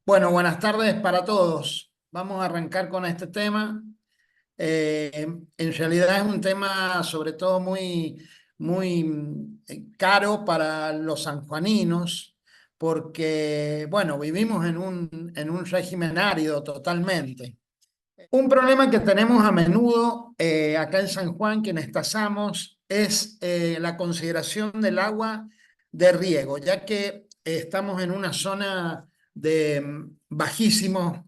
Bueno, buenas tardes para todos. Vamos a arrancar con este tema. En realidad es un tema sobre todo muy caro para los sanjuaninos, porque, bueno, vivimos en un régimen árido totalmente. Un problema que tenemos a menudo acá en San Juan, quienes tasamos, es la consideración del agua de riego, ya que estamos en una zona de bajísimos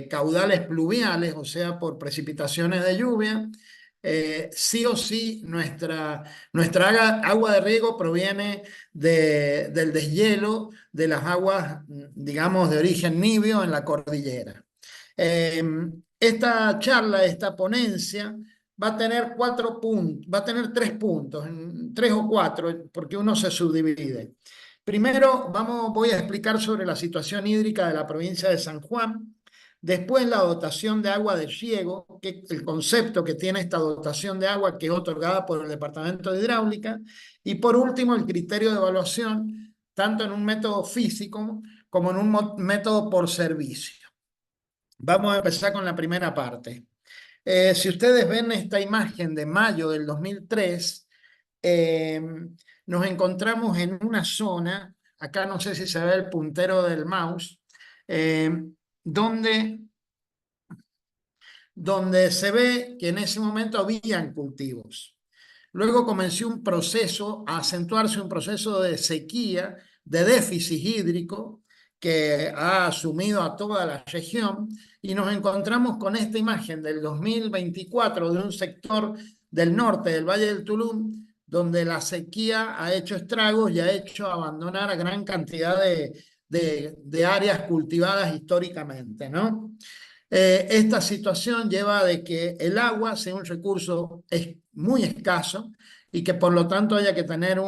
caudales pluviales, o sea, por precipitaciones de lluvia. Sí o sí, nuestra agua de riego proviene del deshielo de las aguas, digamos, de origen nibio en la cordillera. Eh, esta charla, esta ponencia, va a tener 4 puntos, va a tener 3 puntos, 3 o 4, porque uno se subdivide. Primero voy a explicar sobre la situación hídrica de la provincia de San Juan. Después la dotación de agua de riego, el concepto que tiene esta dotación de agua que es otorgada por el Departamento de Hidráulica. Y por último, el criterio de evaluación, tanto en un método físico como en un método por servicio. Vamos a empezar con la primera parte. Si ustedes ven esta imagen de mayo del 2003, eh, nos encontramos en una zona, acá no sé si se ve el puntero del mouse, eh, donde, donde se ve que en ese momento habían cultivos. Luego comenzó un proceso, a acentuarse un proceso de sequía, de déficit hídrico, que ha asumido a toda la región, y nos encontramos con esta imagen del 2024 de un sector del norte del Valle del Tulum, donde la sequía ha hecho estragos y ha hecho abandonar a gran cantidad de áreas cultivadas históricamente, ¿no? Esta situación lleva a que el agua sea un recurso muy escaso y que por lo tanto haya que tener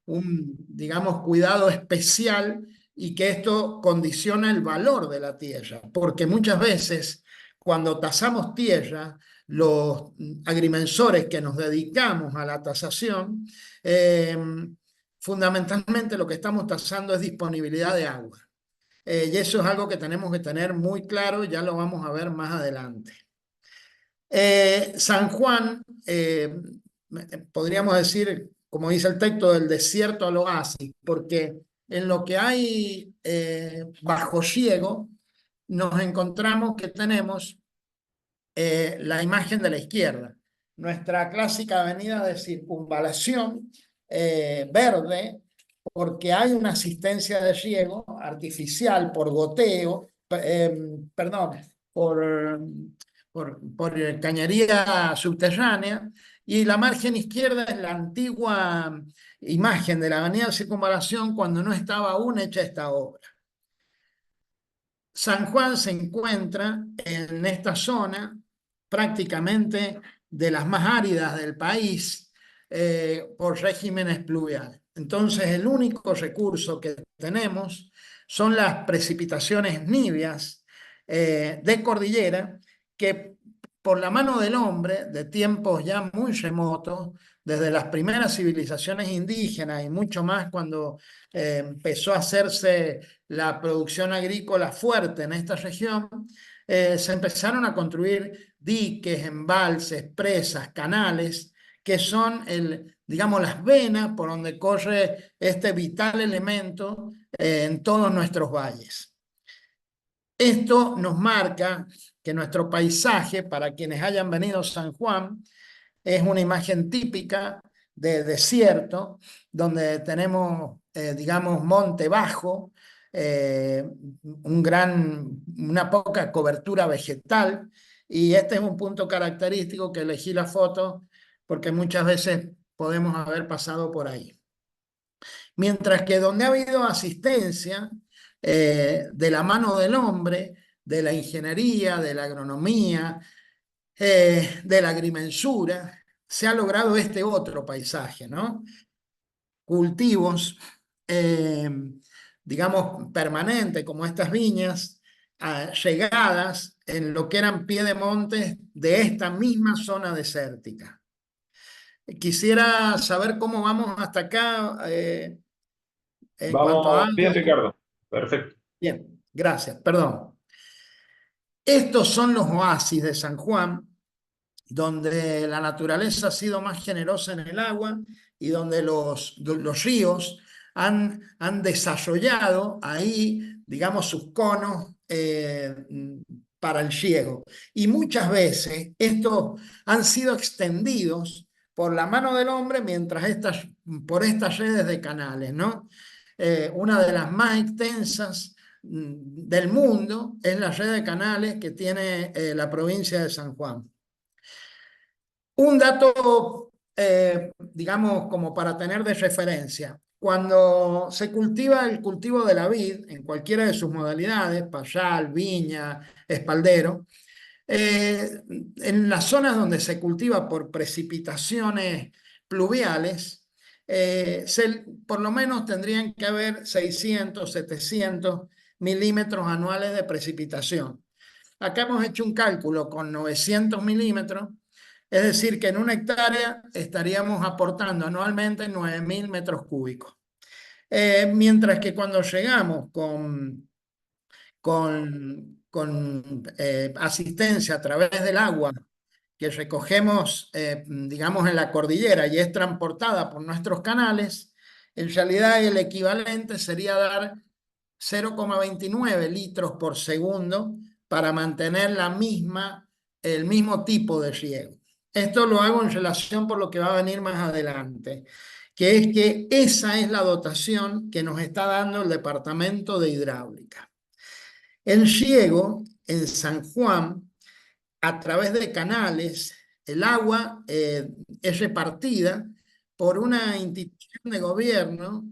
digamos, cuidado especial, y que esto condiciona el valor de la tierra, porque muchas veces cuando tasamos tierra, los agrimensores que nos dedicamos a la tasación, fundamentalmente lo que estamos tasando es disponibilidad de agua. Y eso es algo que tenemos que tener muy claro, ya lo vamos a ver más adelante. San Juan, podríamos decir, como dice el texto, del desierto al oasis, porque en lo que hay bajo ciego, nos encontramos que tenemos la imagen de la izquierda, nuestra clásica avenida de circunvalación verde, porque hay una asistencia de riego artificial por goteo, perdón, por cañería subterránea, y la margen izquierda es la antigua imagen de la avenida de Circunvalación cuando no estaba aún hecha esta obra. San Juan se encuentra en esta zona prácticamente de las más áridas del país por regímenes pluviales. Entonces, el único recurso que tenemos son las precipitaciones nivias de cordillera, que por la mano del hombre, de tiempos ya muy remotos, desde las primeras civilizaciones indígenas y mucho más cuando empezó a hacerse la producción agrícola fuerte en esta región, se empezaron a construir diques, embalses, presas, canales, que son digamos, las venas por donde corre este vital elemento en todos nuestros valles. Esto nos marca que nuestro paisaje, para quienes hayan venido a San Juan, es una imagen típica de desierto, donde tenemos, digamos, monte bajo, una poca cobertura vegetal, y este es un punto característico que elegí la foto porque muchas veces podemos haber pasado por ahí. Mientras que donde ha habido asistencia de la mano del hombre, de la ingeniería, de la agronomía, de la agrimensura, se ha logrado este otro paisaje, ¿no? Cultivos, eh, digamos, permanentes, como estas viñas, regadas en lo que eran piedemontes de esta misma zona desértica. Quisiera saber cómo vamos hasta acá en cuanto a Vamos bien, agua. Ricardo. Perfecto. Bien, Gracias, perdón. Estos son los oasis de San Juan, donde la naturaleza ha sido más generosa en el agua y donde los ríos han desarrollado ahí, digamos, sus conos para el riego. Y muchas veces estos han sido extendidos por la mano del hombre por estas redes de canales, ¿no? Una de las más extensas del mundo es la red de canales que tiene la provincia de San Juan. Un dato, digamos, como para tener de referencia. Cuando se cultiva el cultivo de la vid, en cualquiera de sus modalidades, payal, viña, espaldero, en las zonas donde se cultiva por precipitaciones pluviales, por lo menos tendrían que haber 600, 700 milímetros anuales de precipitación. Acá hemos hecho un cálculo con 900 milímetros, es decir, que en una hectárea estaríamos aportando anualmente 9.000 metros cúbicos. Mientras que cuando llegamos con asistencia a través del agua que recogemos, digamos, en la cordillera y es transportada por nuestros canales, en realidad el equivalente sería dar 0,29 litros por segundo para mantener el mismo tipo de riego. Esto lo hago en relación por lo que va a venir más adelante, que es que esa es la dotación que nos está dando el Departamento de Hidráulica. El riego en San Juan, a través de canales, el agua es repartida por una institución de gobierno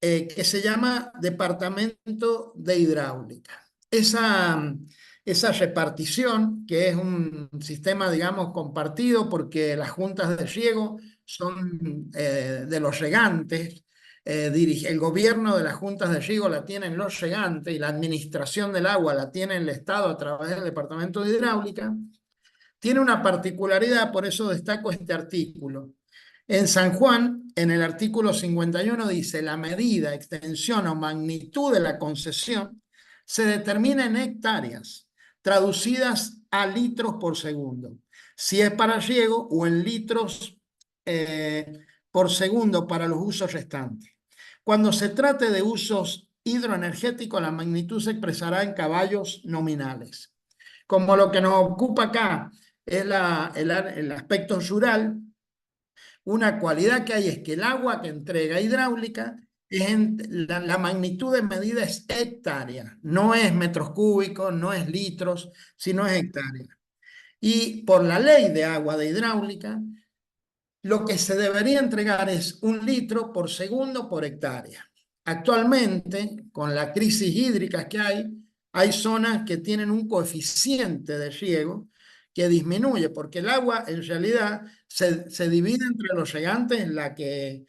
que se llama Departamento de Hidráulica. Esa repartición, que es un sistema, digamos, compartido porque las juntas de riego son de los regantes, el gobierno de las juntas de riego la tienen los regantes y la administración del agua la tiene el Estado a través del Departamento de Hidráulica, tiene una particularidad, por eso destaco este artículo. En San Juan, en el artículo 51 dice, la medida, extensión o magnitud de la concesión se determina en hectáreas, traducidas a litros por segundo, si es para riego o en litros por segundo para los usos restantes. Cuando se trate de usos hidroenergéticos, la magnitud se expresará en caballos nominales. Como lo que nos ocupa acá es el aspecto rural, una cualidad que hay es que el agua que entrega hidráulica, la magnitud de medida es hectárea, no es metros cúbicos, no es litros, sino es hectárea. Y por la ley de agua de hidráulica, lo que se debería entregar es 1 litro por segundo por hectárea. Actualmente, con la crisis hídrica que hay zonas que tienen un coeficiente de riego que disminuye, porque el agua en realidad se divide entre los regantes la que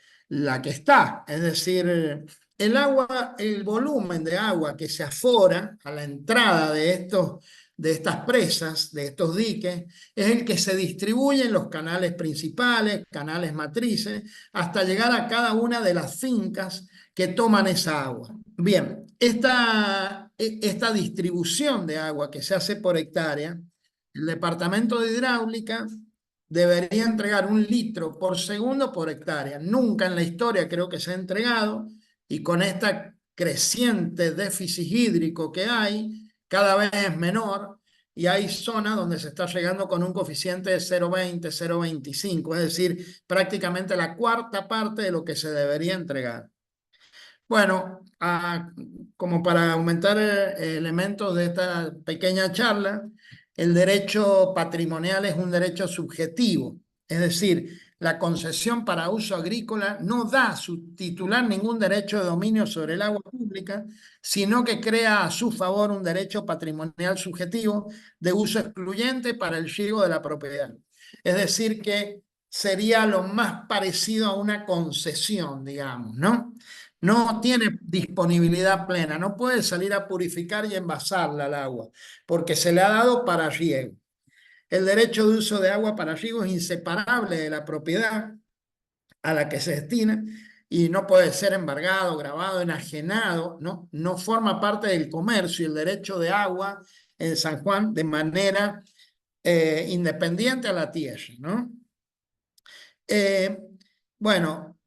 está. Es decir, el agua, el volumen de agua que se afora a la entrada de estas presas, de estos diques, es el que se distribuye en los canales principales, canales matrices, hasta llegar a cada una de las fincas que toman esa agua. Bien, esta distribución de agua que se hace por hectárea, el Departamento de Hidráulica debería entregar 1 litro por segundo por hectárea. Nunca en la historia creo que se ha entregado, y con este creciente déficit hídrico que hay, cada vez es menor, y hay zonas donde se está llegando con un coeficiente de 0,20, 0,25, es decir, prácticamente la cuarta parte de lo que se debería entregar. Bueno, como para aumentar elementos de esta pequeña charla, el derecho patrimonial es un derecho subjetivo, es decir, la concesión para uso agrícola no da a su titular ningún derecho de dominio sobre el agua pública, sino que crea a su favor un derecho patrimonial subjetivo de uso excluyente para el riego de la propiedad. Es decir, que sería lo más parecido a una concesión, digamos, ¿no? No tiene disponibilidad plena, no puede salir a purificar y envasarla al agua, porque se le ha dado para riego. El derecho de uso de agua para riego es inseparable de la propiedad a la que se destina y no puede ser embargado, gravado, enajenado, ¿no? No forma parte del comercio y el derecho de agua en San Juan de manera independiente a la tierra, ¿no? Eh, bueno,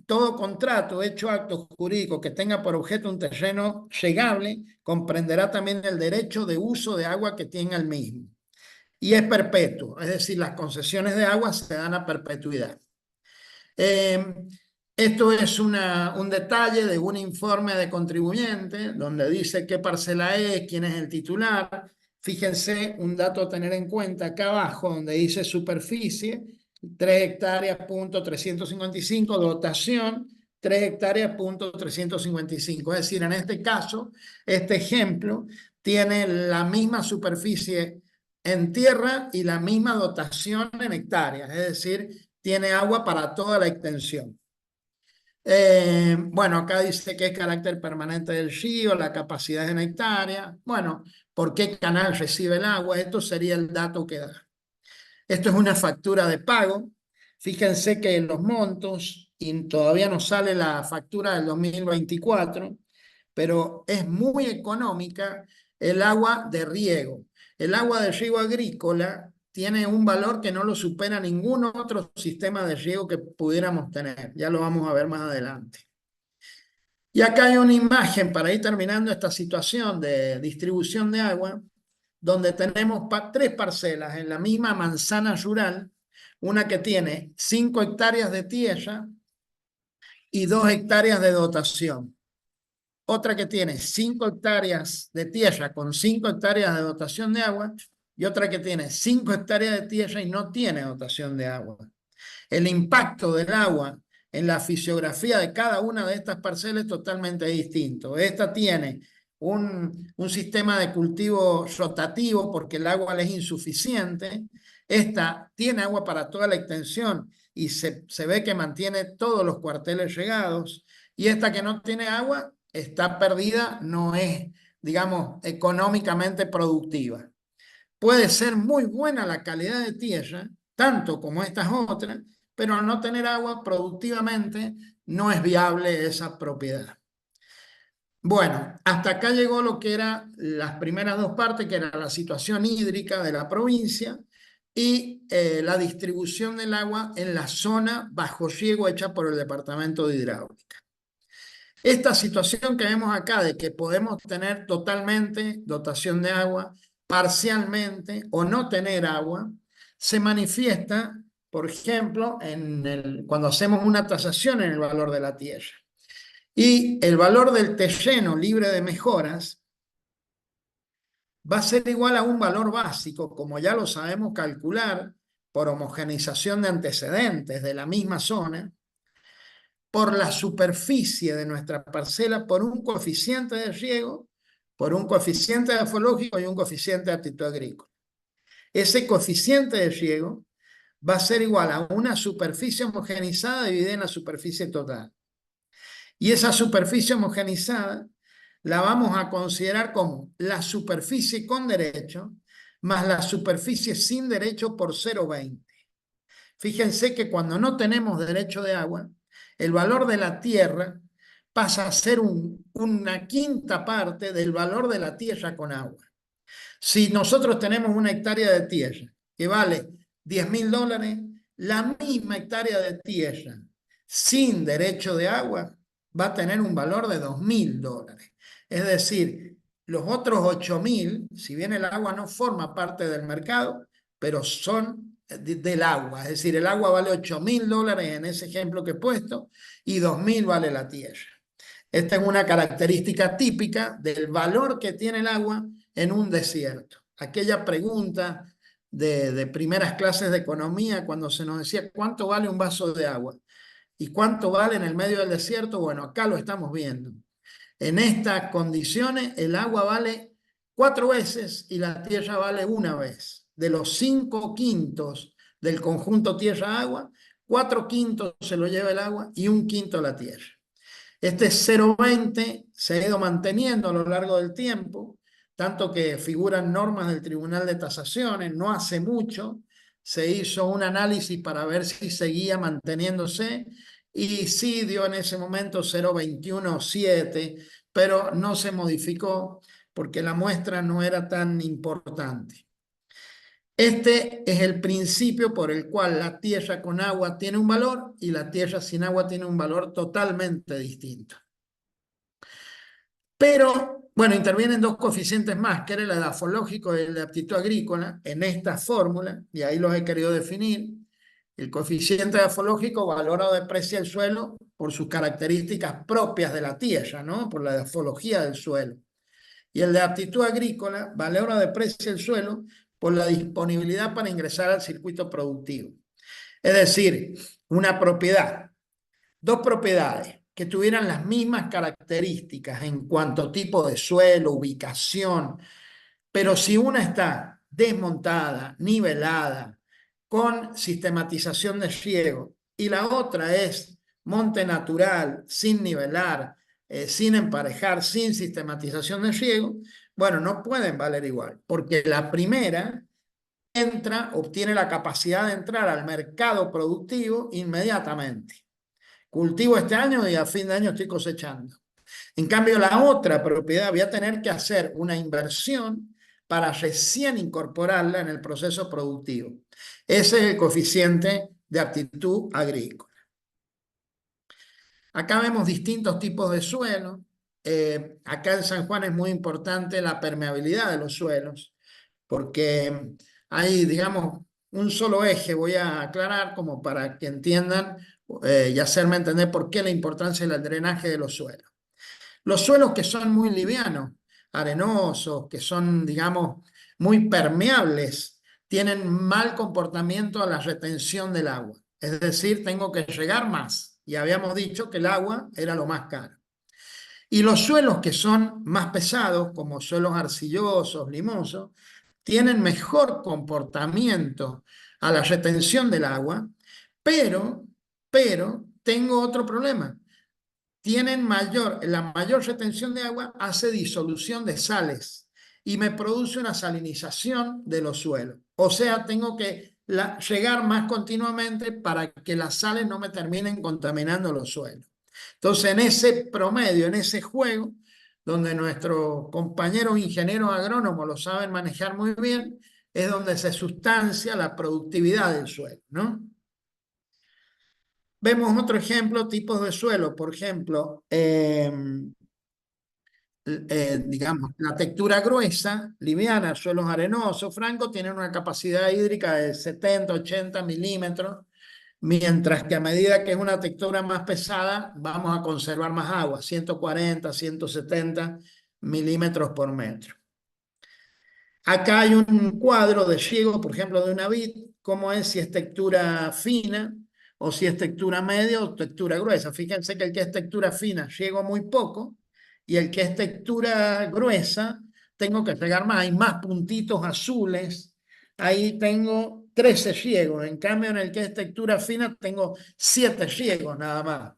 todo contrato, hecho acto jurídico que tenga por objeto un terreno llegable comprenderá también el derecho de uso de agua que tenga el mismo. Y es perpetuo, es decir, las concesiones de agua se dan a perpetuidad. Esto es un detalle de un informe de contribuyente donde dice qué parcela es, quién es el titular. Fíjense, un dato a tener en cuenta acá abajo donde dice superficie, 3 hectáreas, punto 355, dotación, 3 hectáreas, punto 355. Es decir, en este caso, este ejemplo tiene la misma superficie en tierra y la misma dotación en hectáreas, es decir, tiene agua para toda la extensión. Bueno, acá dice que es carácter permanente del río, la capacidad en hectárea. Bueno, ¿por qué canal recibe el agua? Esto sería el dato que da. Esto es una factura de pago. Fíjense que los montos, y todavía no sale la factura del 2024, pero es muy económica el agua de riego. El agua de riego agrícola tiene un valor que no lo supera ningún otro sistema de riego que pudiéramos tener. Ya lo vamos a ver más adelante. Y acá hay una imagen para ir terminando esta situación de distribución de agua, donde tenemos 3 parcelas en la misma manzana rural, una que tiene 5 hectáreas de tierra y 2 hectáreas de dotación. Otra que tiene 5 hectáreas de tierra con 5 hectáreas de dotación de agua y otra que tiene 5 hectáreas de tierra y no tiene dotación de agua. El impacto del agua en la fisiografía de cada una de estas parcelas es totalmente distinto. Esta tiene un sistema de cultivo rotativo porque el agua le es insuficiente. Esta tiene agua para toda la extensión y se ve que mantiene todos los cuarteles regados. Y esta que no tiene agua está perdida, no es, digamos, económicamente productiva. Puede ser muy buena la calidad de tierra, tanto como estas otras, pero al no tener agua productivamente no es viable esa propiedad. Bueno, hasta acá llegó lo que eran las primeras 2 partes, que era la situación hídrica de la provincia y la distribución del agua en la zona bajo riego hecha por el Departamento de Hidráulica. Esta situación que vemos acá de que podemos tener totalmente dotación de agua, parcialmente o no tener agua, se manifiesta, por ejemplo, cuando hacemos una tasación en el valor de la tierra. Y el valor del terreno libre de mejoras va a ser igual a un valor básico, como ya lo sabemos calcular por homogeneización de antecedentes de la misma zona, por la superficie de nuestra parcela, por un coeficiente de riego, por un coeficiente efológico y un coeficiente de aptitud agrícola. Ese coeficiente de riego va a ser igual a una superficie homogenizada dividida en la superficie total. Y esa superficie homogenizada la vamos a considerar como la superficie con derecho más la superficie sin derecho por 0,20. Fíjense que cuando no tenemos derecho de agua, el valor de la tierra pasa a ser una quinta parte del valor de la tierra con agua. Si nosotros tenemos una hectárea de tierra que vale $10.000, la misma hectárea de tierra sin derecho de agua va a tener un valor de $2.000. Es decir, los otros 8.000, si bien el agua no forma parte del mercado, pero son del agua. Es decir, el agua vale $8.000 en ese ejemplo que he puesto y 2.000 vale la tierra. Esta es una característica típica del valor que tiene el agua en un desierto. Aquella pregunta de primeras clases de economía cuando se nos decía ¿cuánto vale un vaso de agua? ¿Y cuánto vale en el medio del desierto? Bueno, acá lo estamos viendo. En estas condiciones el agua vale 4 veces y la tierra vale 1 vez. De los 5 quintos del conjunto tierra-agua, 4 quintos se lo lleva el agua y 1 quinto la tierra. Este 0,20 se ha ido manteniendo a lo largo del tiempo, tanto que figuran normas del Tribunal de Tasaciones. No hace mucho se hizo un análisis para ver si seguía manteniéndose y sí dio en ese momento 0,217, pero no se modificó porque la muestra no era tan importante. Este es el principio por el cual la tierra con agua tiene un valor y la tierra sin agua tiene un valor totalmente distinto. Pero, bueno, intervienen dos coeficientes más, que era el edafológico y el de aptitud agrícola, en esta fórmula, y ahí los he querido definir. El coeficiente edafológico valora o deprecia el suelo por sus características propias de la tierra, ¿no? Por la edafología del suelo. Y el de aptitud agrícola valora o deprecia el suelo por la disponibilidad para ingresar al circuito productivo. Es decir, una propiedad, dos propiedades que tuvieran las mismas características en cuanto a tipo de suelo, ubicación, pero si una está desmontada, nivelada, con sistematización de riego, y la otra es monte natural, sin nivelar, sin emparejar, sin sistematización de riego, bueno, no pueden valer igual, porque la primera obtiene la capacidad de entrar al mercado productivo inmediatamente. Cultivo este año y a fin de año estoy cosechando. En cambio, la otra propiedad voy a tener que hacer una inversión para recién incorporarla en el proceso productivo. Ese es el coeficiente de aptitud agrícola. Acá vemos distintos tipos de suelo. Acá en San Juan es muy importante la permeabilidad de los suelos, porque hay, digamos, un solo eje, voy a aclarar como para que entiendan y hacerme entender por qué la importancia del drenaje de los suelos. Los suelos que son muy livianos, arenosos, que son, digamos, muy permeables, tienen mal comportamiento a la retención del agua. Es decir, tengo que regar más. Y habíamos dicho que el agua era lo más caro. Y los suelos que son más pesados, como suelos arcillosos, limosos, tienen mejor comportamiento a la retención del agua, pero, pero tengo otro problema. La mayor retención de agua hace disolución de sales y me produce una salinización de los suelos. O sea, tengo que regar más continuamente para que las sales no me terminen contaminando los suelos. Entonces, en ese promedio, en ese juego, donde nuestros compañeros ingenieros agrónomos lo saben manejar muy bien, es donde se sustancia la productividad del suelo, ¿no? Vemos otro ejemplo, tipos de suelo, por ejemplo, digamos, la textura gruesa, liviana, suelos arenosos, francos, tienen una capacidad hídrica de 70, 80 milímetros, mientras que a medida que es una textura más pesada, vamos a conservar más agua, 140, 170 milímetros por metro. Acá hay un cuadro de riego, por ejemplo, de una vid, cómo es si es textura fina o si es textura media o textura gruesa. Fíjense que el que es textura fina riego muy poco y el que es textura gruesa tengo que regar más. Hay más puntitos azules. Ahí tengo 13 riegos. En cambio, en el que es textura fina tengo 7 riegos nada más.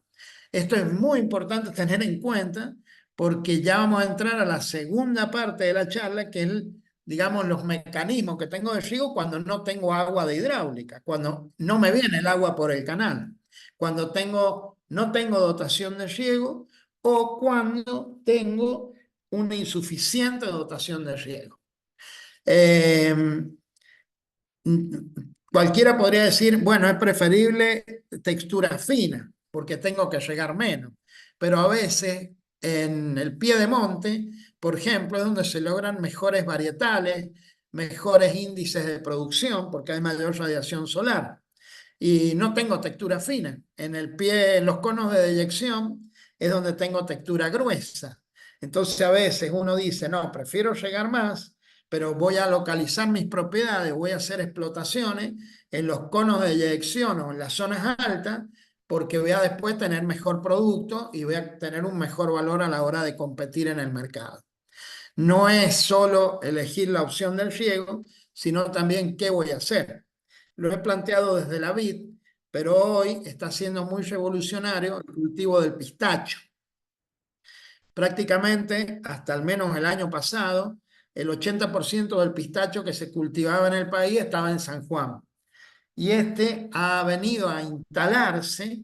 Esto es muy importante tener en cuenta porque ya vamos a entrar a la segunda parte de la charla, que es digamos, los mecanismos que tengo de riego cuando no tengo agua de hidráulica, cuando no me viene el agua por el canal, cuando no tengo dotación de riego o cuando tengo una insuficiente dotación de riego. Cualquiera podría decir, bueno, es preferible textura fina, porque tengo que regar menos, pero a veces en el pie de monte, por ejemplo, es donde se logran mejores varietales, mejores índices de producción, porque hay mayor radiación solar. Y no tengo textura fina. En el pie, en los conos de deyección, es donde tengo textura gruesa. Entonces a veces uno dice, no, prefiero regar más, pero voy a localizar mis propiedades, voy a hacer explotaciones en los conos de eyección o en las zonas altas, porque voy a después tener mejor producto y voy a tener un mejor valor a la hora de competir en el mercado. No es solo elegir la opción del riego, sino también qué voy a hacer. Lo he planteado desde la vid, pero hoy está siendo muy revolucionario el cultivo del pistacho. Prácticamente, hasta al menos el año pasado, el 80% del pistacho que se cultivaba en el país estaba en San Juan. Y este ha venido a instalarse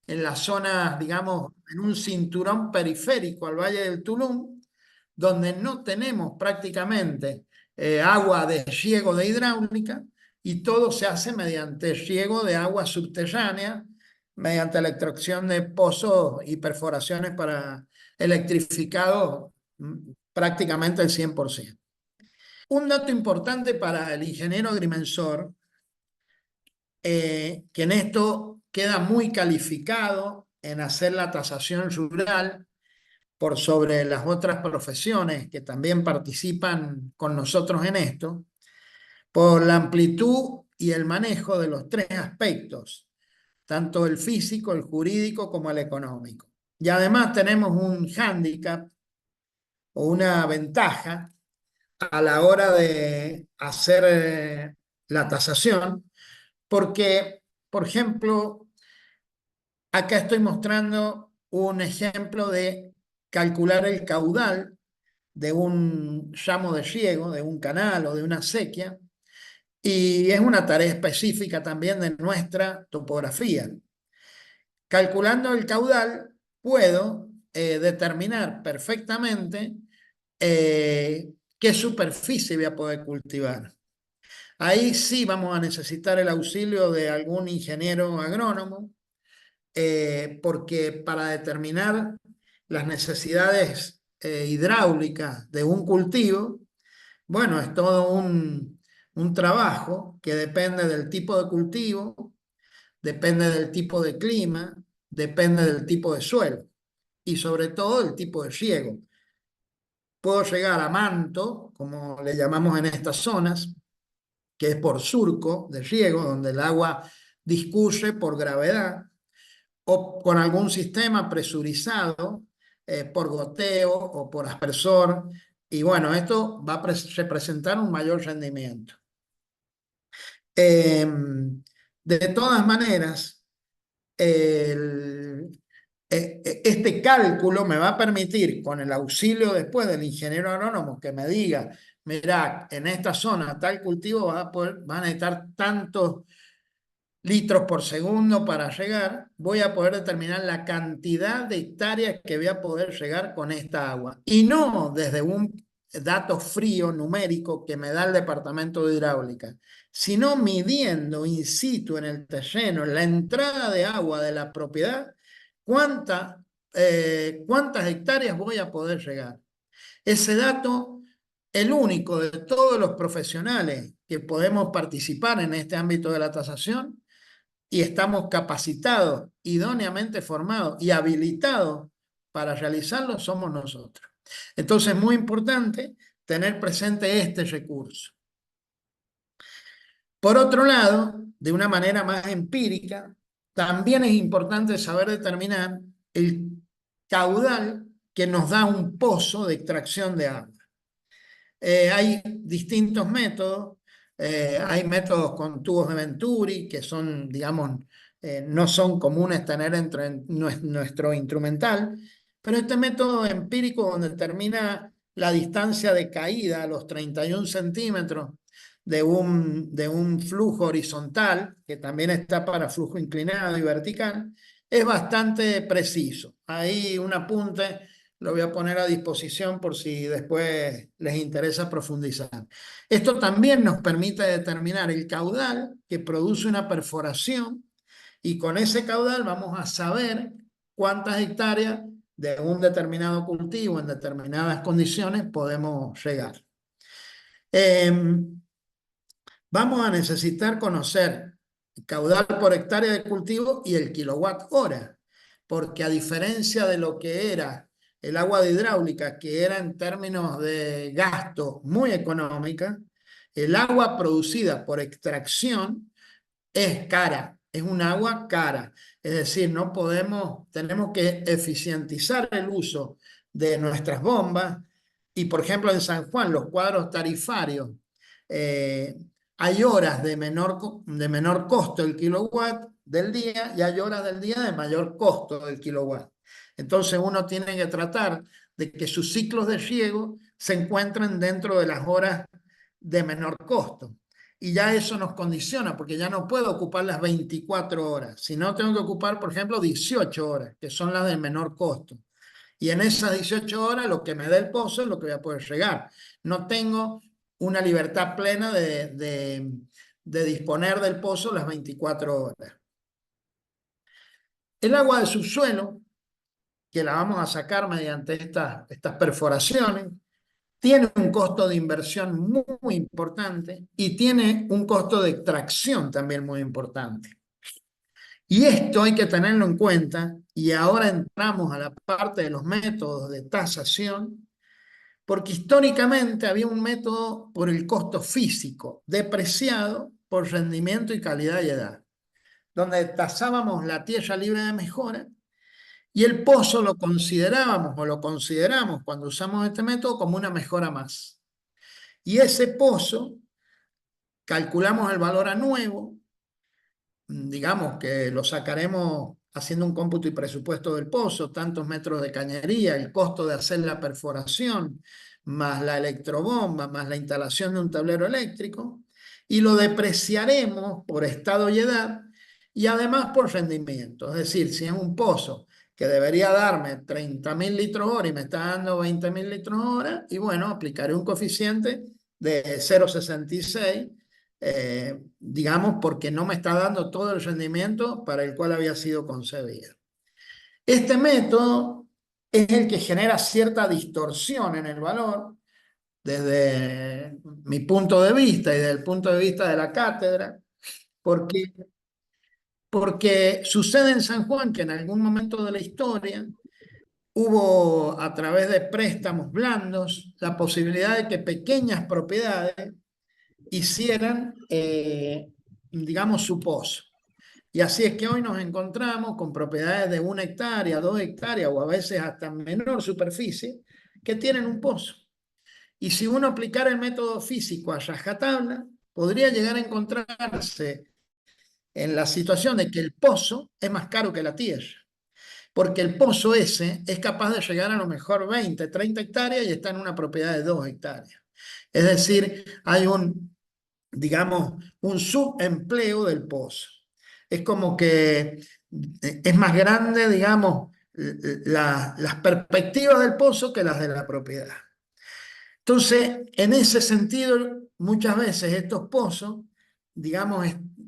en la zona, digamos, en un cinturón periférico al Valle del Tulum, donde no tenemos prácticamente agua de riego de hidráulica y todo se hace mediante riego de agua subterránea, mediante la extracción de pozos y perforaciones para electrificados prácticamente el 100%. Un dato importante para el ingeniero agrimensor, que en esto queda muy calificado en hacer la tasación rural por sobre las otras profesiones que también participan con nosotros en esto, por la amplitud y el manejo de los tres aspectos, tanto el físico, el jurídico como el económico. Y además tenemos un hándicap o una ventaja a la hora de hacer la tasación, porque, por ejemplo, acá estoy mostrando un ejemplo de calcular el caudal de un ramo de riego, de un canal o de una acequia, y es una tarea específica también de nuestra topografía. Calculando el caudal, puedo determinar perfectamente qué superficie voy a poder cultivar. Ahí sí vamos a necesitar el auxilio de algún ingeniero agrónomo, porque para determinar las necesidades hidráulicas de un cultivo, bueno, es todo un trabajo que depende del tipo de cultivo, depende del tipo de clima, depende del tipo de suelo y sobre todo del tipo de riego. Puedo llegar a manto, como le llamamos en estas zonas, que es por surco de riego, donde el agua discurre por gravedad, o con algún sistema presurizado, por goteo o por aspersor. Y bueno, esto va a representar un mayor rendimiento. De todas maneras, este cálculo me va a permitir, con el auxilio después del ingeniero agrónomo, que me diga, mira, en esta zona tal cultivo va a necesitar tantos litros por segundo para regar, voy a poder determinar la cantidad de hectáreas que voy a poder regar con esta agua. Y no desde un dato frío numérico que me da el departamento de hidráulica, sino midiendo in situ en el terreno, en la entrada de agua de la propiedad, cuántas hectáreas voy a poder regar. Ese dato, el único de todos los profesionales que podemos participar en este ámbito de la tasación, y estamos capacitados, idóneamente formados y habilitados para realizarlo, somos nosotros. Entonces, es muy importante tener presente este recurso. Por otro lado, de una manera más empírica, también es importante saber determinar el caudal que nos da un pozo de extracción de agua. Hay distintos métodos. Hay métodos con tubos de Venturi que son, digamos, no son comunes tener en nuestro instrumental, pero este método empírico donde determina la distancia de caída a los 31 centímetros de un flujo horizontal, que también está para flujo inclinado y vertical, es bastante preciso. Ahí un apunte lo voy a poner a disposición por si después les interesa profundizar. Esto también nos permite determinar el caudal que produce una perforación y con ese caudal vamos a saber cuántas hectáreas de un determinado cultivo en determinadas condiciones podemos regar. Vamos a necesitar conocer el caudal por hectárea de cultivo y el kilowatt hora, porque a diferencia de lo que era el agua de hidráulica, que era en términos de gasto muy económica, el agua producida por extracción es cara, es un agua cara. Es decir, tenemos que eficientizar el uso de nuestras bombas y, por ejemplo, en San Juan, los cuadros tarifarios, hay horas de menor costo del kilowatt del día y hay horas del día de mayor costo del kilowatt. Entonces uno tiene que tratar de que sus ciclos de riego se encuentren dentro de las horas de menor costo. y ya eso nos condiciona, porque ya no puedo ocupar las 24 horas, sino tengo que ocupar, por ejemplo, 18 horas, que son las de menor costo. Y en esas 18 horas lo que me da el pozo es lo que voy a poder llegar. No tengo una libertad plena de disponer del pozo las 24 horas. El agua de subsuelo, que la vamos a sacar mediante estas perforaciones, tiene un costo de inversión muy, muy importante y tiene un costo de extracción también muy importante. Y esto hay que tenerlo en cuenta, y ahora entramos a la parte de los métodos de tasación, porque históricamente había un método por el costo físico, depreciado por rendimiento y calidad y edad, donde tasábamos la tierra libre de mejora y el pozo lo considerábamos o lo consideramos cuando usamos este método como una mejora más. Y ese pozo, calculamos el valor a nuevo, digamos que lo sacaremos haciendo un cómputo y presupuesto del pozo, tantos metros de cañería, el costo de hacer la perforación, más la electrobomba, más la instalación de un tablero eléctrico, y lo depreciaremos por estado y edad, y además por rendimiento. Es decir, si es un pozo que debería darme 30.000 litros hora y me está dando 20.000 litros hora, y bueno, aplicaré un coeficiente de 0,66, digamos, porque no me está dando todo el rendimiento para el cual había sido concebido. Este método es el que genera cierta distorsión en el valor desde mi punto de vista y desde el punto de vista de la cátedra, porque, porque sucede en San Juan que en algún momento de la historia hubo, a través de préstamos blandos, la posibilidad de que pequeñas propiedades hicieran, digamos, su pozo. Y así es que hoy nos encontramos con propiedades de 1 hectárea, 2 hectáreas o a veces hasta menor superficie que tienen un pozo. Y si uno aplicara el método físico a rajatabla, podría llegar a encontrarse en la situación de que el pozo es más caro que la tierra, porque el pozo ese es capaz de llegar a lo mejor 20, 30 hectáreas y está en una propiedad de 2 hectáreas. Es decir, hay digamos, un subempleo del pozo. Es como que es más grande, digamos, las perspectivas del pozo que las de la propiedad. Entonces, en ese sentido, muchas veces estos pozos, digamos,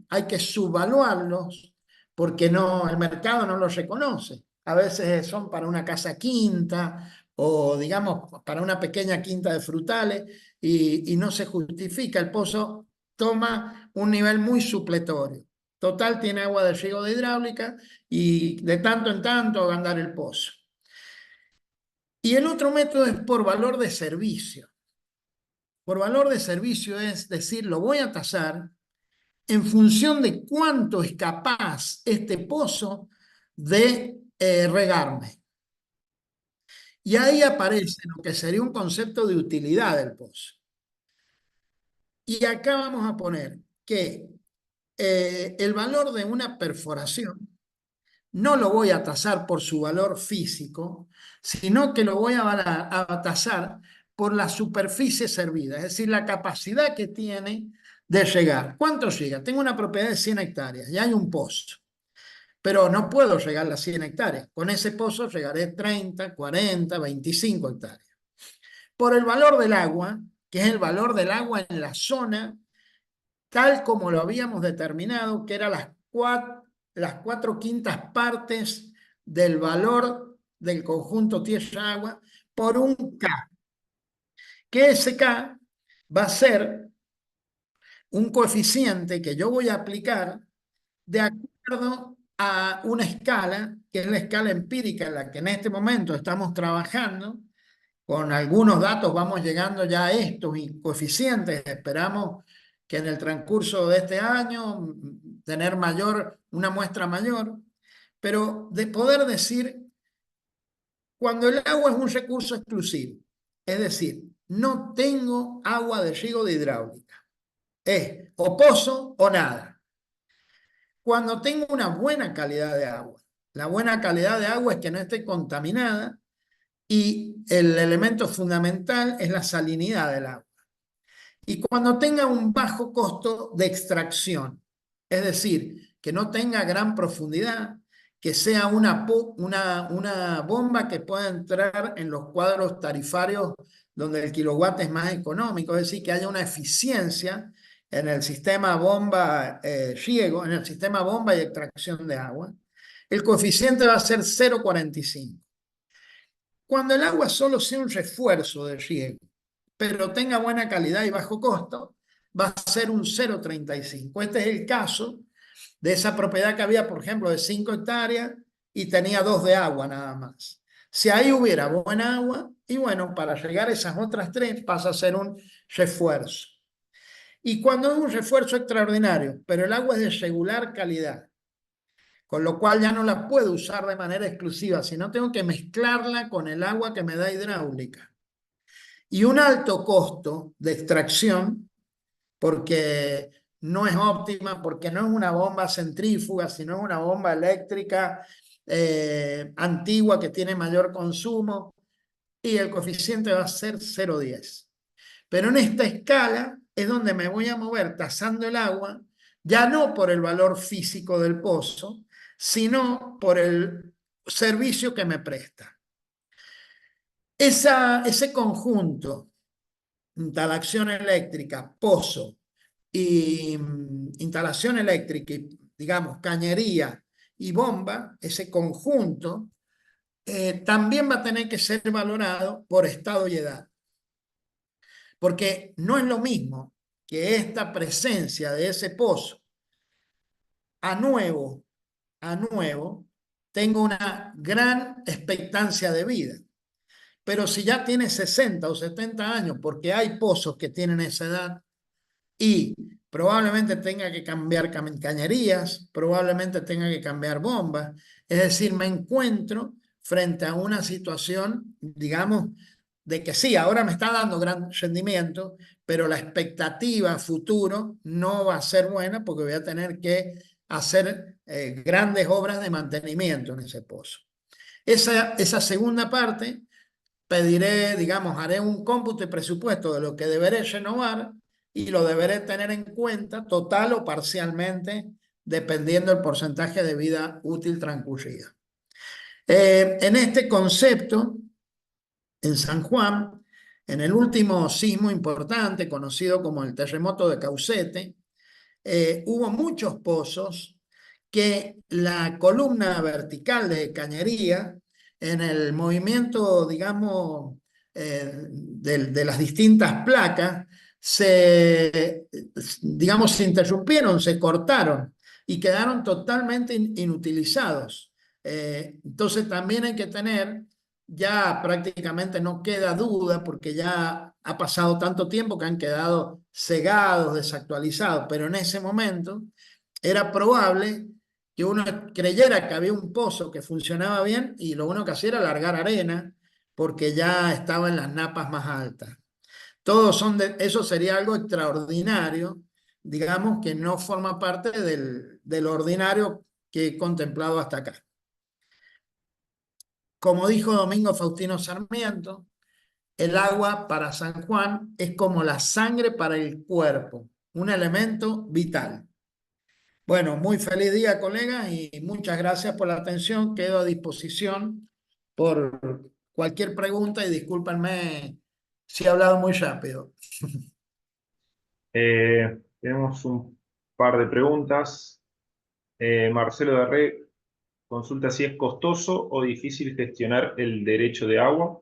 hay que subvaluarlos porque no, el mercado no los reconoce. A veces son para una casa quinta o, digamos, para una pequeña quinta de frutales y no se justifica. El pozo toma un nivel muy supletorio. Total, tiene agua de riego de hidráulica y de tanto en tanto va a andar el pozo. Y el otro método es por valor de servicio. Por valor de servicio es decir, lo voy a tasar en función de cuánto es capaz este pozo de regarme. Y ahí aparece lo que sería un concepto de utilidad del pozo. Y acá vamos a poner que el valor de una perforación no lo voy a tasar por su valor físico, sino que lo voy a tasar por la superficie servida, es decir, la capacidad que tiene de llegar. ¿Cuánto llega? Tengo una propiedad de 100 hectáreas y hay un pozo, pero no puedo llegar a las 100 hectáreas. Con ese pozo llegaré 30, 40, 25 hectáreas. Por el valor del agua, que es el valor del agua en la zona, tal como lo habíamos determinado, que eran las 4/5 partes del valor del conjunto tierra-agua por un K, que ese K va a ser un coeficiente que yo voy a aplicar de acuerdo a una escala, que es la escala empírica en la que en este momento estamos trabajando. Con algunos datos vamos llegando ya a estos coeficientes. Esperamos que en el transcurso de este año tener una muestra mayor, pero de poder decir, cuando el agua es un recurso exclusivo, es decir, no tengo agua de riego de hidráulica, es o pozo o nada. Cuando tengo una buena calidad de agua, la buena calidad de agua es que no esté contaminada y el elemento fundamental es la salinidad del agua. Y cuando tenga un bajo costo de extracción, es decir, que no tenga gran profundidad, que sea una bomba que pueda entrar en los cuadros tarifarios donde el kilowatt es más económico, es decir, que haya una eficiencia en el sistema bomba riego, en el sistema bomba y extracción de agua. El coeficiente va a ser 0,45. Cuando el agua solo sea un refuerzo de riego, pero tenga buena calidad y bajo costo, va a ser un 0,35. Este es el caso de esa propiedad que había, por ejemplo, de 5 hectáreas y tenía 2 de agua nada más. Si ahí hubiera buena agua, y bueno, para llegar a esas otras 3 pasa a ser un refuerzo. Y cuando es un refuerzo extraordinario, pero el agua es de regular calidad, con lo cual ya no la puedo usar de manera exclusiva, sino tengo que mezclarla con el agua que me da hidráulica. Y un alto costo de extracción, porque no es óptima, porque no es una bomba centrífuga, sino es una bomba eléctrica antigua que tiene mayor consumo, y el coeficiente va a ser 0,10. Pero en esta escala es donde me voy a mover tasando el agua, ya no por el valor físico del pozo, sino por el servicio que me presta. Ese conjunto, instalación eléctrica, pozo y instalación eléctrica, y, digamos, cañería y bomba, ese conjunto, también va a tener que ser valorado por estado y edad. Porque no es lo mismo que esta presencia de ese pozo a nuevo, tengo una gran expectancia de vida. Pero si ya tiene 60 o 70 años, porque hay pozos que tienen esa edad, y probablemente tenga que cambiar cañerías, probablemente tenga que cambiar bombas, es decir, me encuentro frente a una situación, digamos, de que sí, ahora me está dando gran rendimiento, pero la expectativa futuro no va a ser buena porque voy a tener que hacer grandes obras de mantenimiento en ese pozo. Esa segunda parte pediré, digamos, haré un cómputo y presupuesto de lo que deberé renovar y lo deberé tener en cuenta total o parcialmente, dependiendo del porcentaje de vida útil transcurrida. En este concepto, en San Juan, en el último sismo importante, conocido como el terremoto de Caucete, hubo muchos pozos que la columna vertical de cañería, en el movimiento, digamos, de las distintas placas, digamos, se interrumpieron, se cortaron y quedaron totalmente inutilizados. Entonces también hay que tener, ya prácticamente no queda duda porque ya ha pasado tanto tiempo que han quedado cegados, desactualizados, pero en ese momento era probable que uno creyera que había un pozo que funcionaba bien y lo único que hacía era largar arena porque ya estaba en las napas más altas. Eso sería algo extraordinario, digamos que no forma parte del ordinario que he contemplado hasta acá. Como dijo Domingo Faustino Sarmiento, el agua para San Juan es como la sangre para el cuerpo, un elemento vital. Bueno, muy feliz día, colegas, y muchas gracias por la atención. Quedo a disposición por cualquier pregunta y discúlpenme si he hablado muy rápido. Tenemos un par de preguntas. Marcelo de Re consulta si es costoso o difícil gestionar el derecho de agua.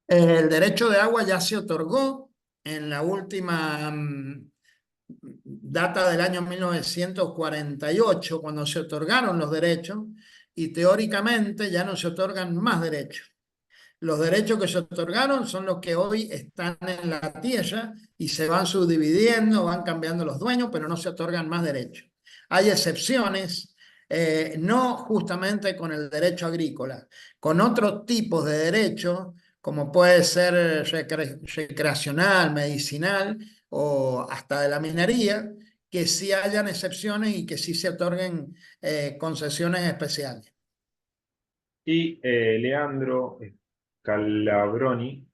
El derecho de agua ya se otorgó en la última data del año 1948, cuando se otorgaron los derechos, y teóricamente ya no se otorgan más derechos. Los derechos que se otorgaron son los que hoy están en la tierra y se van subdividiendo, van cambiando los dueños, pero no se otorgan más derechos. Hay excepciones, no justamente con el derecho agrícola, con otros tipos de derechos, como puede ser recreacional, medicinal o hasta de la minería, que sí hayan excepciones y que sí se otorguen concesiones especiales. Y Leandro Calabroni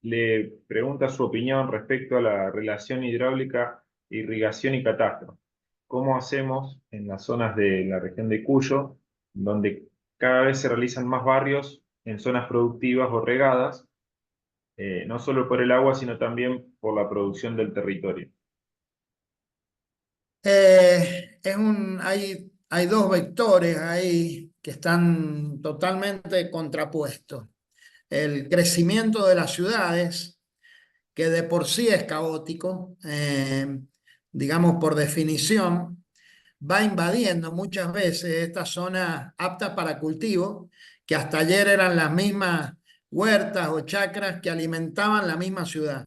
le pregunta su opinión respecto a la relación hidráulica, irrigación y catastro. ¿Cómo hacemos en las zonas de la región de Cuyo, donde cada vez se realizan más barrios en zonas productivas o regadas, no solo por el agua, sino también por la producción del territorio? Hay dos vectores ahí que están totalmente contrapuestos. El crecimiento de las ciudades, que de por sí es caótico, digamos por definición, va invadiendo muchas veces estas zonas aptas para cultivo, que hasta ayer eran las mismas huertas o chacras que alimentaban la misma ciudad.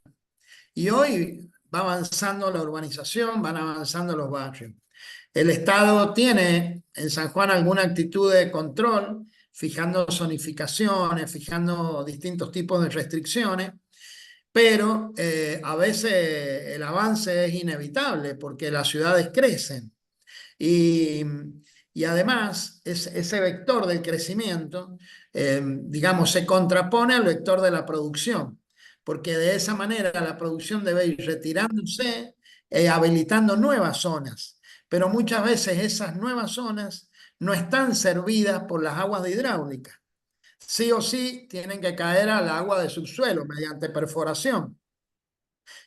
Y hoy va avanzando la urbanización, van avanzando los barrios. El Estado tiene en San Juan alguna actitud de control, fijando zonificaciones, fijando distintos tipos de restricciones, pero a veces el avance es inevitable porque las ciudades crecen. Y, y además, ese vector del crecimiento, digamos, se contrapone al vector de la producción, porque de esa manera la producción debe ir retirándose, habilitando nuevas zonas, pero muchas veces esas nuevas zonas no están servidas por las aguas de hidráulica. Sí o sí tienen que caer al agua de subsuelo mediante perforación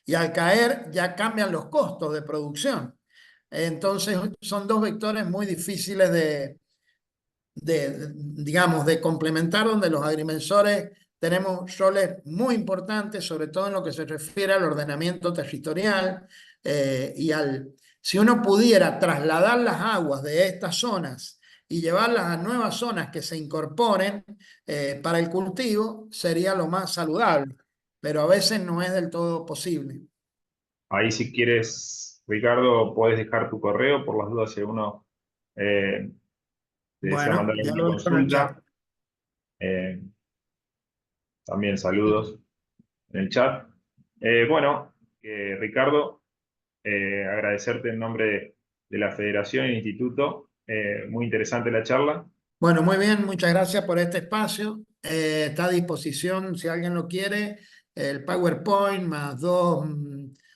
y al caer ya cambian los costos de producción. Entonces son dos vectores muy difíciles digamos, de complementar, donde los agrimensores tenemos roles muy importantes, sobre todo en lo que se refiere al ordenamiento territorial si uno pudiera trasladar las aguas de estas zonas y llevarlas a nuevas zonas que se incorporen para el cultivo, sería lo más saludable, pero a veces no es del todo posible. Ahí si quieres, Ricardo, puedes dejar tu correo por las dudas si alguno te desea Bueno, mandar ya alguna lo dejo en el chat. consulta. Eh, También saludos en el chat. Bueno, Ricardo, agradecerte en nombre de la Federación y el Instituto. Muy interesante la charla. Bueno, muy bien, muchas gracias por este espacio. Está a disposición, si alguien lo quiere, el PowerPoint más dos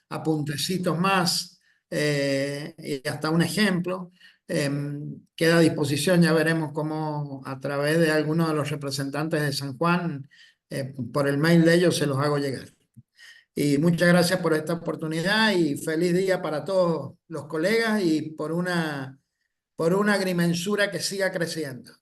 apuntecitos más y hasta un ejemplo. Queda a disposición, ya veremos cómo a través de algunos de los representantes de San Juan, por el mail de ellos se los hago llegar. Y muchas gracias por esta oportunidad y feliz día para todos los colegas y por una agrimensura que siga creciendo.